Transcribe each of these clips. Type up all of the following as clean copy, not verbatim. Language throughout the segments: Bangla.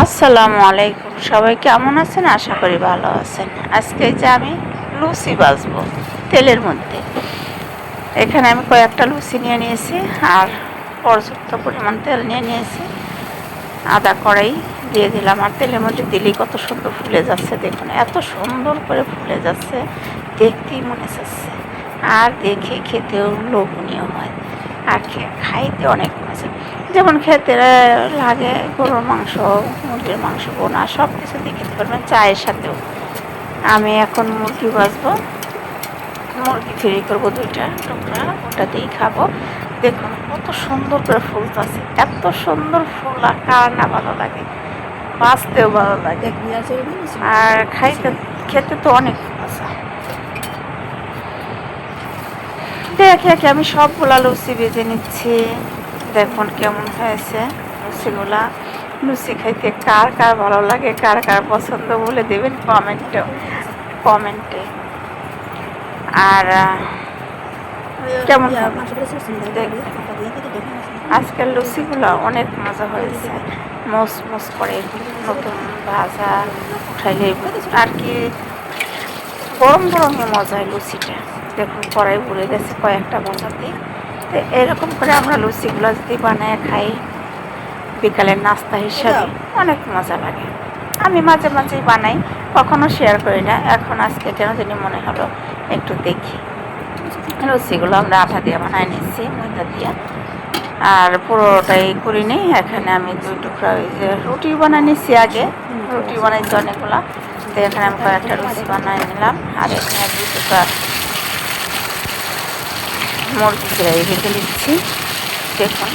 আসসালামু আলাইকুম, সবাই কেমন আছেন? আশা করি ভালো আছেন। আজকে যে আমি লুচি ভাজবো তেলের মধ্যে। এখানে আমি কয়েকটা লুচি নিয়ে নিয়েছি আর পর্যাপ্ত পরিমাণ তেল নিয়ে নিয়েছি। আদা কড়াই দিয়ে দিলাম আর তেলের মধ্যে দিলেই কত সুন্দর ফুলে যাচ্ছে। দেখুন এত সুন্দর করে ফুলে যাচ্ছে, দেখতেই মনে চাচ্ছে আর দেখে খেতেও লোভনীয় হয় আর খাইতে অনেক মজা। যেমন খেতে লাগে গরুর মাংস, মুরগির মাংস বোনা সব কিছু দিয়ে খেতে পারবেন, চায়ের সাথেও। আমি এখন মুরগি ভাজবো, মুরগি ফ্রি করবো 2টা টুকরা, ওটা দিয়েই খাবো। দেখুন কত সুন্দর করে ফুলতেছে, এত সুন্দর ফুল আর কার না ভালো লাগে, বাঁচতেও ভালো লাগে আর খেতে তো অনেক মজা। দেখে আমি সবগুলা লুচি ভেজে নিচ্ছি। দেখুন কেমন হয়েছে লুচিগুলা। লুচি খাইতে কার কার ভালো লাগে, কার কার পছন্দ বলে দেবেন কমেন্টে। আর কেমন আজকের লুচিগুলো অনেক মজা হয়েছে, মুস করে নতুন ভাজা উঠাইলে আর কি গরম গরমই মজা হয় লুচিটা। দেখুন কড়াই ভরে গেছে কয়েকটা ভাজাতে। তো এরকম করে আমরা লুচিগুলো যদি বানায় খাই বিকালের নাস্তা হিসাবে, অনেক মজা লাগে। আমি মাঝে মাঝেই বানাই, কখনো শেয়ার করি না। এখন আজকে কেন জানি মনে হলো একটু দেখি। লুচিগুলো আমরা আটা দিয়ে বানাই নিচ্ছি, ময়দা দিয়ে, আর পুরোটাই করি নি। এখানে আমি 2 টুকরা ওই যে রুটি বানাই নিচ্ছি, আগে রুটি বানাইছি অনেকগুলা। তো এখানে আমি কয়েকটা লুচি বানাই নিলাম আর এখানে 2 টুকরা মুরগি ফ্রাই রেখে দিচ্ছি। দেখুন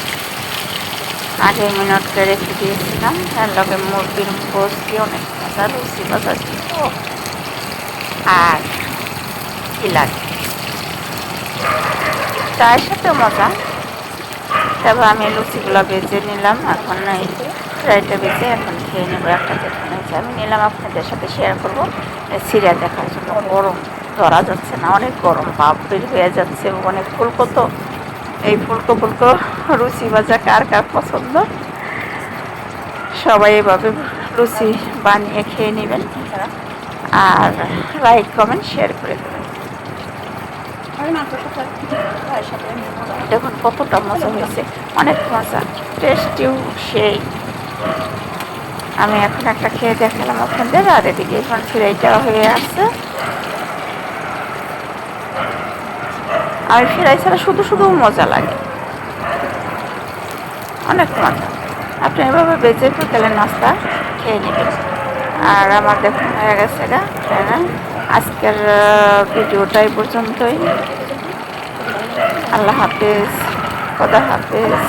আগে মিনিটকে রেখে দিয়েছিলাম, তার লগে মুরগির গোস দিয়ে অনেক মজা লুচি ভাজা ছিল। আর কি লাগে, চায়ের সাথে মজা। তারপর আমি লুচিগুলো বেজে নিলাম, এখন এই ফ্রাইটা বেজে এখন খেয়ে নেবো। একটা যেখানে আমি নিলাম আপনাদের সাথে শেয়ার করবো সিরিয়াল দেখার জন্য। গরম ধরা যাচ্ছে না, অনেক গরম, ভাব বের হয়ে যাচ্ছে, অনেক ফুলকো। তো এই ফুলকো লুচি ভাজা কার কার পছন্দ, সবাই এভাবে লুচি বানিয়ে খেয়ে নেবেন আর লাইক কমেন্ট শেয়ার করে দেবেন। দেখুন কতটা মজা হয়েছে, অনেক মজা, টেস্টিও সেই। আমি এখন একটা খেয়ে দেখালাম আপনাদের, আর এদিকে এখন ফ্রাইটা হয়ে আসছে। আমি ফ্রাই ছাড়া শুধু মজা লাগে, অনেক মজা। আপনি এভাবে বেজে বিকেলের নাস্তা খেয়ে নেবেন। আর আমার দেখুন হয়ে গেছে গা। আজকের ভিডিওটা এই পর্যন্তই। আল্লাহ হাফেজ, খোদা হাফেজ।